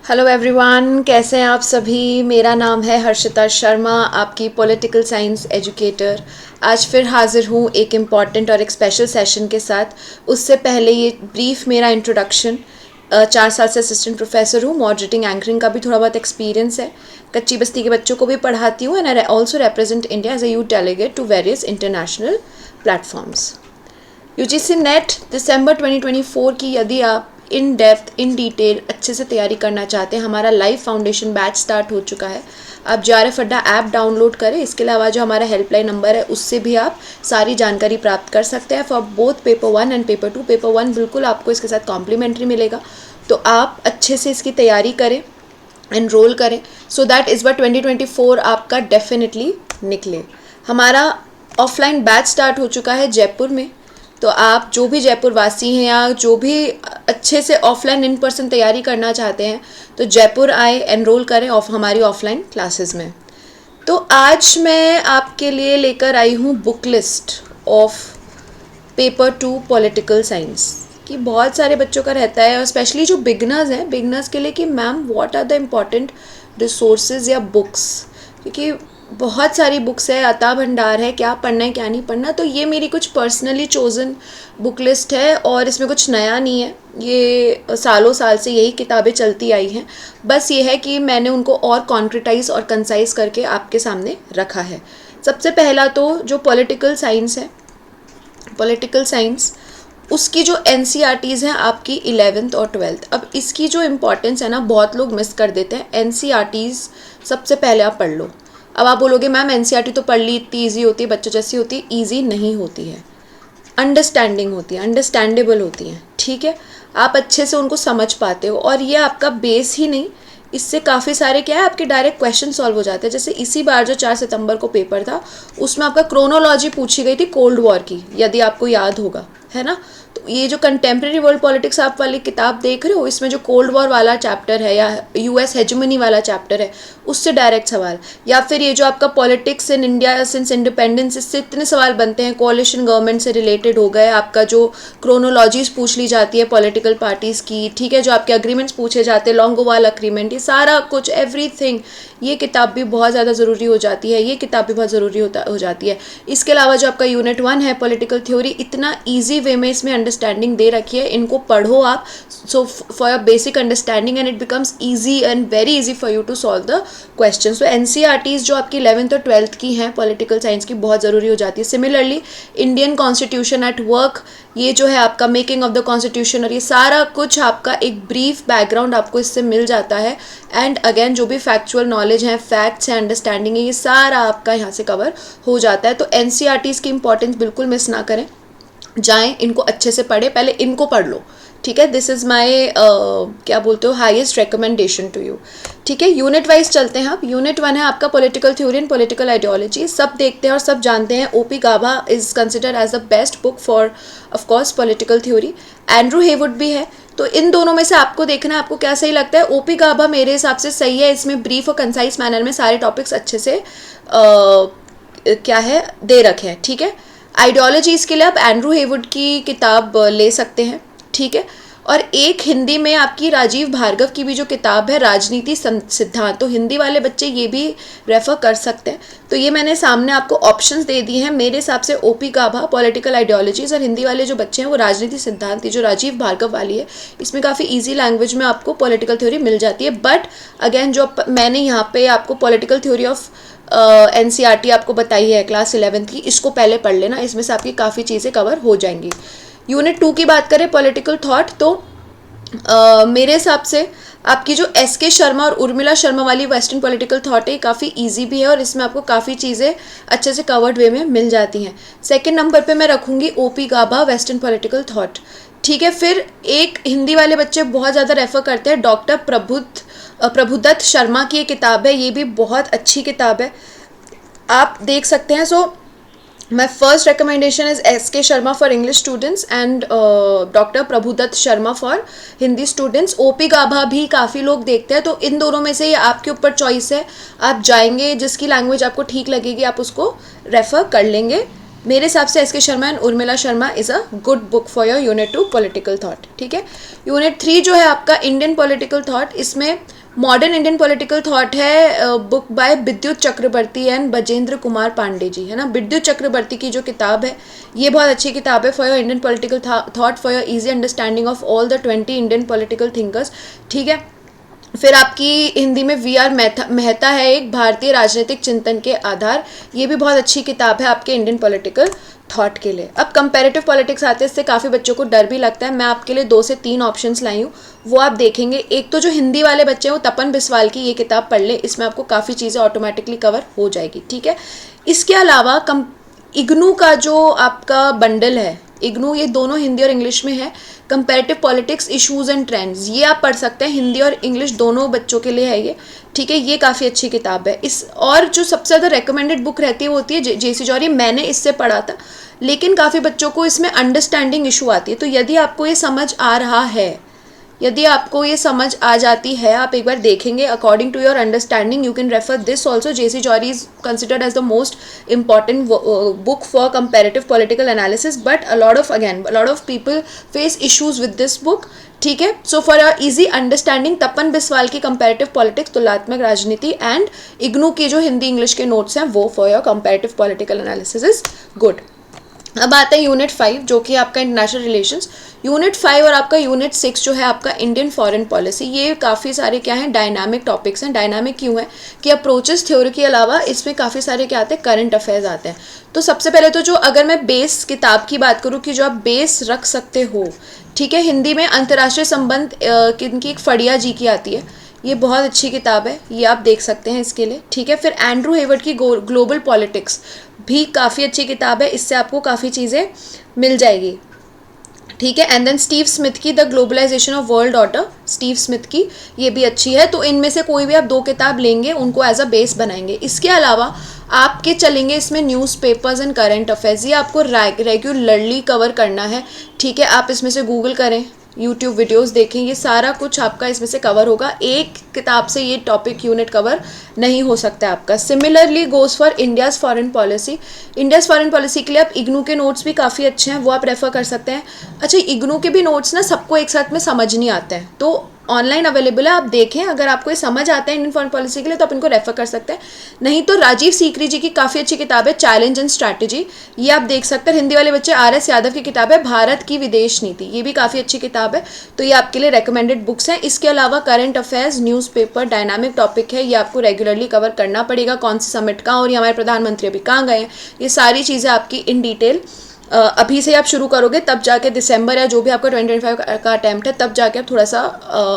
Hello everyone, कैसे हैं आप सभी। मेरा नाम है हर्षिता शर्मा, आपकी पॉलिटिकल साइंस एजुकेटर। आज फिर हाज़िर हूँ एक इम्पॉर्टेंट और एक स्पेशल सेशन के साथ। उससे पहले ये ब्रीफ मेरा इंट्रोडक्शन। 4 साल से असिस्टेंट प्रोफेसर हूँ, मॉडरेटिंग एंकरिंग का भी थोड़ा बहुत एक्सपीरियंस है। कच्ची बस्ती के बच्चों को भी पढ़ाती हूँ and I also represent India as a youth delegate to various international platforms. UGC NET दिसंबर 2024 की यदि आप इन डेप्थ इन डिटेल अच्छे से तैयारी करना चाहते हैं, हमारा लाइव फाउंडेशन बैच स्टार्ट हो चुका है। आप JRF अड्डा ऐप डाउनलोड करें। इसके अलावा जो हमारा हेल्पलाइन नंबर है उससे भी आप सारी जानकारी प्राप्त कर सकते हैं for both paper 1 and paper 2। Paper 1 बिल्कुल आपको इसके साथ कॉम्प्लीमेंट्री मिलेगा, तो आप अच्छे से इसकी तैयारी करें, एनरोल करें, सो दैट इस बार 2024 आपका डेफिनेटली निकले। हमारा ऑफलाइन बैच स्टार्ट हो चुका है जयपुर में, तो आप जो भी जयपुर वासी हैं या जो भी अच्छे से ऑफलाइन इन पर्सन तैयारी करना चाहते हैं तो जयपुर आए, एनरोल करें हमारी ऑफलाइन क्लासेस में। तो आज मैं आपके लिए लेकर आई हूँ book list of paper 2 political science कि बहुत सारे बच्चों का रहता है, और स्पेशली जो बिगनर्स हैं, बिगनर्स के लिए कि ma'am what are the important resources या बुक्स, क्योंकि बहुत सारी बुक्स है, अता भंडार है, क्या पढ़ना है क्या नहीं पढ़ना। तो ये मेरी कुछ पर्सनली चोज़न बुक लिस्ट है और इसमें कुछ नया नहीं है, ये सालों साल से यही किताबें चलती आई हैं। बस ये है कि मैंने उनको और कॉन्क्रिटाइज और कंसाइज करके आपके सामने रखा है। सबसे पहला तो जो पॉलिटिकल साइंस है, पॉलिटिकल साइंस उसकी जो NCERTs हैं आपकी 11th और 12th। अब इसकी जो इम्पोर्टेंस है ना, बहुत लोग मिस कर देते हैं। NCERTs सबसे पहले आप पढ़ लो। अब आप बोलोगे मैम NCERT तो पढ़ ली, इतनी ईजी होती है, बच्चों जैसी होती है। ईजी नहीं होती है, अंडरस्टैंडिंग होती है, अंडरस्टैंडेबल होती हैं, ठीक है। आप अच्छे से उनको समझ पाते हो, और ये आपका बेस ही नहीं, इससे काफ़ी सारे क्या है आपके डायरेक्ट क्वेश्चन सॉल्व हो जाते हैं। जैसे इसी बार जो 4 सितंबर को पेपर था उसमें आपका क्रोनोलॉजी पूछी गई थी कोल्ड वॉर की, यदि आपको याद होगा, है ना। तो ये जो कंटेम्प्रेरी वर्ल्ड पॉलिटिक्स आप वाली किताब देख रहे हो, इसमें जो कोल्ड वॉर वाला चैप्टर है या US हेजेमनी वाला चैप्टर है, उससे डायरेक्ट सवाल। या फिर ये जो आपका politics in India since independence, इससे इतने सवाल बनते हैं। कोalition गवर्नमेंट से रिलेटेड हो गए, आपका जो क्रोनोलॉजीज पूछ ली जाती है पॉलिटिकल पार्टीज़ की, ठीक है, जो आपके अग्रीमेंट्स पूछे जाते हैं, लॉन्गोवाल अग्रीमेंट, ये सारा कुछ एवरीथिंग, ये किताब भी बहुत ज़्यादा ज़रूरी हो जाती है, ये किताब भी बहुत ज़रूरी हो जाती है। इसके अलावा जो आपका यूनिट 1 है पॉलिटिकल थ्योरी, इतना ईजी वे में इसमें अंडरस्टैंडिंग दे रखी है, इनको पढ़ो आप, so for your basic understanding and it becomes easy and very easy for you to solve the question. So NCERTs जो आपकी 11th और 12th की हैं पॉलिटिकल साइंस की, बहुत ज़रूरी हो जाती है। Similarly Indian constitution at work, ये जो है आपका मेकिंग ऑफ द कॉन्स्टिट्यूशन, और ये सारा कुछ आपका एक ब्रीफ बैकग्राउंड आपको इससे मिल जाता है। एंड अगेन जो भी फैक्चुअल नॉलेज है, फैक्ट्स हैं, अंडरस्टैंडिंग है, ये सारा आपका यहाँ से कवर हो जाता है। तो NCERTs की इंपॉर्टेंस बिल्कुल मिस ना करें, जाएं इनको अच्छे से पढ़े, पहले इनको पढ़ लो, ठीक है। दिस इज़ माई क्या बोलते हो हाईएस्ट रिकमेंडेशन टू यू, ठीक है। यूनिट वाइज चलते हैं। आप यूनिट 1 है आपका political theory and political ideology, सब देखते हैं और सब जानते हैं। OP Gauba is consider as the best book for of course political theory. Andrew Heywood भी है। तो इन दोनों में से आपको देखना है आपको क्या सही लगता है। OP गाभा मेरे हिसाब से सही है, इसमें ब्रीफ और कंसाइज मैनर में सारे टॉपिक्स अच्छे से क्या है दे रखे हैं, ठीक है। आइडियोलॉजी इसके लिए आप एंड्रू हेवुड की किताब ले सकते हैं, ठीक है। और एक हिंदी में आपकी राजीव भार्गव की भी जो किताब है राजनीति सिद्धांत, तो हिंदी वाले बच्चे ये भी रेफ़र कर सकते हैं। तो ये मैंने सामने आपको ऑप्शंस दे दिए हैं। मेरे हिसाब से OP गाभा पॉलिटिकल आइडियोलॉजीज, और हिंदी वाले जो बच्चे हैं वो राजनीति सिद्धांत, ये जो राजीव भार्गव वाली है, इसमें काफ़ी ईजी लैंग्वेज में आपको पॉलिटिकल थ्योरी मिल जाती है। बट अगेन जो मैंने यहाँ पे आपको पॉलिटिकल थ्योरी ऑफ NCERT आपको बताई है क्लास 11th की, इसको पहले पढ़ लेना, इसमें से आपकी काफ़ी चीज़ें कवर हो जाएंगी। यूनिट 2 की बात करें पॉलिटिकल थॉट, तो मेरे हिसाब से आपकी जो SK शर्मा और उर्मिला शर्मा वाली वेस्टर्न पॉलिटिकल थॉट है, काफ़ी इजी भी है और इसमें आपको काफ़ी चीज़ें अच्छे से कवर्ड वे में मिल जाती हैं। सेकंड नंबर पे मैं रखूँगी OP गाभा वेस्टर्न पॉलिटिकल थॉट, ठीक है। फिर एक हिंदी वाले बच्चे बहुत ज़्यादा रेफ़र करते हैं, डॉक्टर प्रभुदत्त शर्मा की ये किताब है, ये भी बहुत अच्छी किताब है, आप देख सकते हैं। So my first recommendation is SK Sharma for English students and doctor Prabhudatt Sharma for Hindi students. OP Gabha भी काफ़ी लोग देखते हैं, तो इन दोनों में से ये आपके ऊपर चॉइस है, आप जाएंगे जिसकी लैंग्वेज आपको ठीक लगेगी आप उसको रेफ़र कर लेंगे। मेरे हिसाब से एस के Sharma and Urmila Sharma is a good book for your unit 2 political thought, ठीक है। यूनिट 3 जो है आपका इंडियन पॉलिटिकल थॉट, इसमें मॉडर्न इंडियन पॉलिटिकल थॉट है, बुक बाय विद्युत चक्रवर्ती एंड बजेंद्र कुमार पांडे जी, है ना। विद्युत चक्रवर्ती की जो किताब है ये बहुत अच्छी किताब है for your Indian political thought, for your easy understanding of all the 20 Indian political thinkers, ठीक है। फिर आपकी हिंदी में वी आर मेहता है एक भारतीय राजनीतिक चिंतन के आधार, ये भी बहुत अच्छी किताब है आपके इंडियन पॉलिटिकल थॉट के लिए। अब कंपैरेटिव पॉलिटिक्स आते हैं, इससे काफ़ी बच्चों को डर भी लगता है। मैं आपके लिए 2 से 3 ऑप्शंस लाई हूँ, वो आप देखेंगे। एक तो जो हिंदी वाले बच्चे हैं वो तपन बिस्वाल की ये किताब पढ़ लें, इसमें आपको काफ़ी चीज़ें ऑटोमेटिकली कवर हो जाएगी, ठीक है। इसके अलावा इग्नू का जो आपका बंडल है, इग्नू ये दोनों हिंदी और इंग्लिश में है, comparative politics issues and trends, ये आप पढ़ सकते हैं, हिंदी और इंग्लिश दोनों बच्चों के लिए है ये, ठीक है। ये काफ़ी अच्छी किताब है। इस और जो सबसे ज़्यादा रेकमेंडेड बुक रहती है वो होती है जेसी जौहरी, मैंने इससे पढ़ा था, लेकिन काफ़ी बच्चों को इसमें अंडरस्टैंडिंग इशू आती है। तो यदि आपको ये समझ आ रहा है, यदि आपको ये समझ आ जाती है, आप एक बार देखेंगे according to your understanding, you can refer this also. J C Johari is considered as the most important book for comparative political analysis, but a lot of people face issues with this book, ठीक है। So for a easy understanding, Tapan Biswal की comparative politics, तुलनात्मक राजनीति and IGNOU की जो Hindi English के notes हैं वो for your comparative political analysis is good. अब आता है यूनिट 5 जो कि आपका इंटरनेशनल रिलेशंस। यूनिट 5 और आपका यूनिट 6 जो है आपका इंडियन फॉरेन पॉलिसी, ये काफ़ी सारे क्या हैं, डायनामिक टॉपिक्स हैं। डायनामिक क्यों है कि अप्रोचेस थ्योरी के अलावा इसमें काफ़ी सारे क्या आते हैं, करंट अफेयर्स आते हैं। तो सबसे पहले तो जो अगर मैं बेस किताब की बात करूँ कि जो आप बेस रख सकते हो, ठीक है, हिंदी में अंतर्राष्ट्रीय संबंध की एक फड़िया जी की आती है, ये बहुत अच्छी किताब है, ये आप देख सकते हैं इसके लिए, ठीक है। फिर एंड्रू हेवर्ड की ग्लोबल पॉलिटिक्स भी काफ़ी अच्छी किताब है, इससे आपको काफ़ी चीज़ें मिल जाएगी, ठीक है। एंड देन स्टीव स्मिथ की the globalisation of world order, Steve Smith की ये भी अच्छी है। तो इनमें से कोई भी आप 2 किताब लेंगे, उनको एज अ बेस बनाएंगे। इसके अलावा आपके चलेंगे इसमें न्यूज़पेपर्स एंड करंट अफेयर्स, ये आपको रेगुलरली कवर करना है, ठीक है। आप इसमें से गूगल करें, यूट्यूब वीडियोस देखें, ये सारा कुछ आपका इसमें से कवर होगा। एक किताब से ये टॉपिक यूनिट कवर नहीं हो सकता है आपका। Similarly goes for India's foreign policy. India's foreign policy के लिए आप इग्नू के नोट्स भी काफ़ी अच्छे हैं, वो आप रेफ़र कर सकते हैं। अच्छा, इग्नू के भी नोट्स ना सबको एक साथ में समझ नहीं आते हैं, तो ऑनलाइन अवेलेबल है, आप देखें। अगर आपको ये समझ आता है इंडियन फॉरेन पॉलिसी के लिए तो आप इनको रेफर कर सकते हैं। नहीं तो राजीव सीकरी जी की काफ़ी अच्छी किताब है चैलेंज एंड स्ट्रैटेजी, ये आप देख सकते हैं। हिंदी वाले बच्चे RS यादव की किताब है भारत की विदेश नीति, ये भी काफ़ी अच्छी किताब है, तो ये आपके लिए रिकमेंडेड बुक्स हैं। इसके अलावा current affairs, newspaper, dynamic topic है, ये आपको रेगुलरली कवर करना पड़ेगा। कौन सी समिट कहाँ हो रही है, हमारे प्रधानमंत्री अभी कहाँ गए हैं, ये सारी चीज़ें आपकी इन डिटेल अभी से आप शुरू करोगे, तब जाके दिसंबर या जो भी आपका 2025 का अटैम्प्ट है, तब जाके आप थोड़ा सा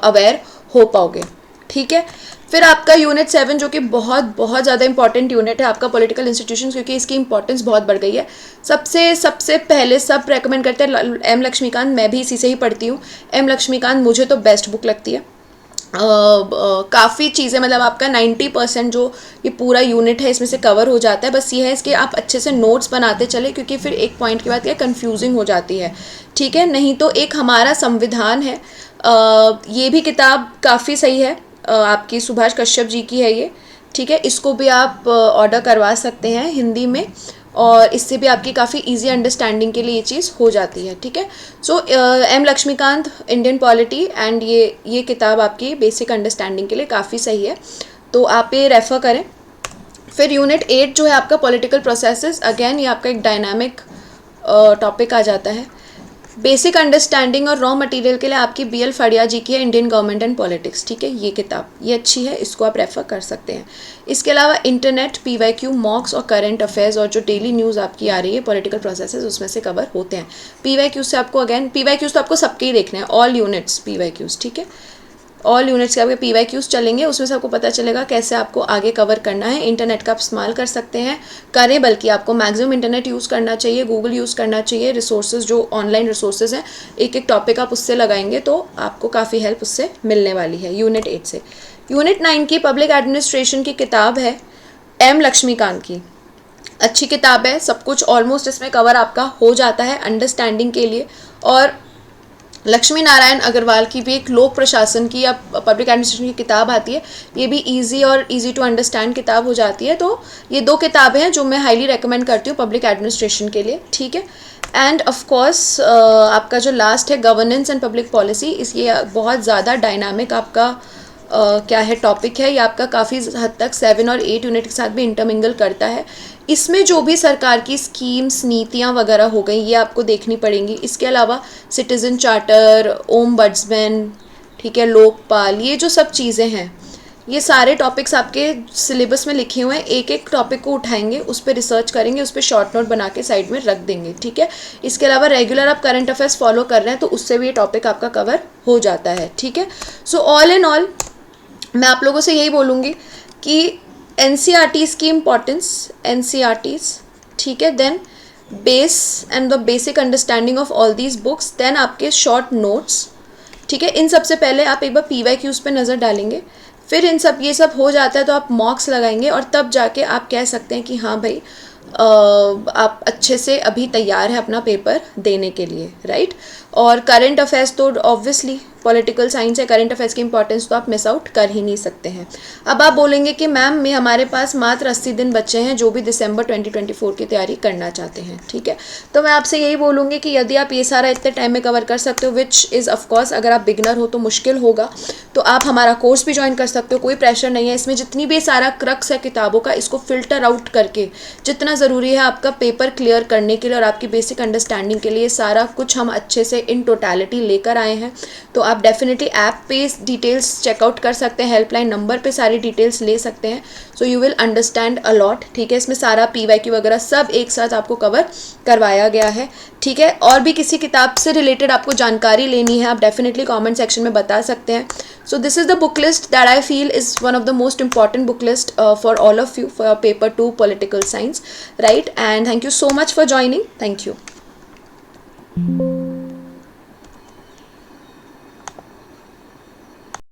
अवेयर हो पाओगे, ठीक है। फिर आपका यूनिट 7 जो कि बहुत बहुत ज़्यादा इंपॉर्टेंट यूनिट है आपका पॉलिटिकल इंस्टीट्यूशंस, क्योंकि इसकी इंपॉर्टेंस बहुत बढ़ गई है। सबसे पहले सब रेकमेंड करते हैं एम लक्ष्मीकांत, मैं भी इसी से ही पढ़ती हूँ। एम लक्ष्मीकांत मुझे तो बेस्ट बुक लगती है। काफ़ी चीज़ें मतलब आपका 90% जो ये पूरा यूनिट है इसमें से कवर हो जाता है। बस ये है इसके आप अच्छे से नोट्स बनाते चले, क्योंकि फिर एक पॉइंट के बाद क्या कंफ्यूजिंग हो जाती है, ठीक है। नहीं तो एक हमारा संविधान है, ये भी किताब काफ़ी सही है, आपकी सुभाष कश्यप जी की है ये, ठीक है। इसको भी आप ऑर्डर करवा सकते हैं हिंदी में, और इससे भी आपकी काफ़ी इजी अंडरस्टैंडिंग के लिए ये चीज़ हो जाती है, ठीक है। So M Laxmikanth Indian polity and ये किताब आपकी बेसिक अंडरस्टैंडिंग के लिए काफ़ी सही है, तो आप ये रेफ़र करें। फिर यूनिट 8 जो है आपका पॉलिटिकल प्रोसेसेस, अगेन ये आपका एक डायनामिक टॉपिक आ जाता है। बेसिक अंडरस्टैंडिंग और रॉ मटेरियल के लिए आपकी BL फड़िया जी की है इंडियन गवर्नमेंट एंड पॉलिटिक्स, ठीक है। ये किताब ये अच्छी है, इसको आप रेफ़र कर सकते हैं। इसके अलावा इंटरनेट, PYQ, मॉक्स और करंट अफेयर्स और जो डेली न्यूज़ आपकी आ रही है पॉलिटिकल प्रोसेसेस, उसमें से कवर होते हैं। PYQ से आपको अगेन PYQs तो आपको सबके ही देखने हैं, ऑल यूनिट्स PYQs, ठीक है। ऑल यूनिट्स के आपके PYQs चलेंगे, उसमें से आपको पता चलेगा कैसे आपको आगे कवर करना है। इंटरनेट का आप इस्तेमाल कर सकते हैं, करें, बल्कि आपको मैक्सिमम इंटरनेट यूज़ करना चाहिए, गूगल यूज़ करना चाहिए। रिसोर्सेज जो ऑनलाइन रिसोर्सेज हैं, एक एक टॉपिक आप उससे लगाएंगे तो आपको काफ़ी हेल्प उससे मिलने वाली है यूनिट 8 से। यूनिट 9 की पब्लिक एडमिनिस्ट्रेशन की किताब है एम लक्ष्मीकांत की, अच्छी किताब है, सब कुछ ऑलमोस्ट इसमें कवर आपका हो जाता है अंडरस्टैंडिंग के लिए। और लक्ष्मी नारायण अग्रवाल की भी एक लोक प्रशासन की या पब्लिक एडमिनिस्ट्रेशन की किताब आती है, ये भी इजी और इजी टू अंडरस्टैंड किताब हो जाती है। तो ये 2 किताबें हैं जो मैं हाईली रेकमेंड करती हूँ पब्लिक एडमिनिस्ट्रेशन के लिए, ठीक है। एंड ऑफ कोर्स आपका जो लास्ट है गवर्नेंस एंड पब्लिक पॉलिसी, इस ये बहुत ज़्यादा डायनामिक आपका क्या है टॉपिक है, ये आपका काफ़ी हद तक 7 और 8 यूनिट के साथ भी इंटरमिंगल करता है। इसमें जो भी सरकार की स्कीम्स नीतियाँ वगैरह हो गई ये आपको देखनी पड़ेंगी। इसके अलावा सिटीज़न चार्टर, ओम बड्समैन, ठीक है, लोकपाल, ये जो सब चीज़ें हैं ये सारे टॉपिक्स आपके सिलेबस में लिखे हुए हैं। एक एक टॉपिक को उठाएंगे, उस पर रिसर्च करेंगे, उस पर शॉर्ट नोट बना के साइड में रख देंगे, ठीक है। इसके अलावा रेगुलर आप करंट अफेयर्स फॉलो कर रहे हैं तो उससे भी ये टॉपिक आपका कवर हो जाता है, ठीक है। सो ऑल इन ऑल मैं आप लोगों से यही बोलूँगी कि एनसीईआरटीज़ की इम्पोर्टेंस, एनसीईआरटीज़, ठीक है, then base and the basic understanding of all these books, then आपके शॉर्ट नोट्स, ठीक है। इन सबसे पहले आप एक बार PYQs पे नज़र डालेंगे, फिर इन सब ये सब हो जाता है तो आप मॉक्स लगाएंगे और तब जाके आप कह सकते हैं कि हाँ भाई आप अच्छे से अभी तैयार है अपना पेपर देने के लिए, राइट। और करंट अफेयर्स तो ऑब्वियसली पॉलिटिकल साइंस है, करंट अफेयर्स की इंपॉर्टेंस तो आप मिस आउट कर ही नहीं सकते हैं। अब आप बोलेंगे कि मैम मैं हमारे पास मात्र 80 दिन बच्चे हैं जो भी दिसंबर 2024 की तैयारी करना चाहते हैं, ठीक है। तो मैं आपसे यही बोलूँगी कि यदि आप ये सारा इतने टाइम में कवर कर सकते हो, विच इज़ ऑफकोर्स अगर आप बिगनर हो तो मुश्किल होगा, तो आप हमारा कोर्स भी ज्वाइन कर सकते हो, कोई प्रेशर नहीं है। इसमें जितनी भी सारा क्रक्स है किताबों का, इसको फिल्टर आउट करके जितना ज़रूरी है आपका पेपर क्लियर करने के लिए और आपकी बेसिक अंडरस्टैंडिंग के लिए सारा कुछ हम अच्छे से इन टोटलिटी लेकर आए हैं। तो आप डेफिनेटली ऐप पे डिटेल्स चेकआउट कर सकते हैं, हेल्पलाइन नंबर पे सारी डिटेल्स ले सकते हैं। So you will understand a lot, ठीक है। इसमें सारा PYQ वगैरह सब एक साथ आपको कवर करवाया गया है, ठीक है। और भी किसी किताब से रिलेटेड आपको जानकारी लेनी है आप डेफिनेटली कमेंट सेक्शन में बता सकते हैं। So this is the book list that I feel is one of the most important book list for all of you for paper 2 political science, right. And thank you so much for joining, thank you.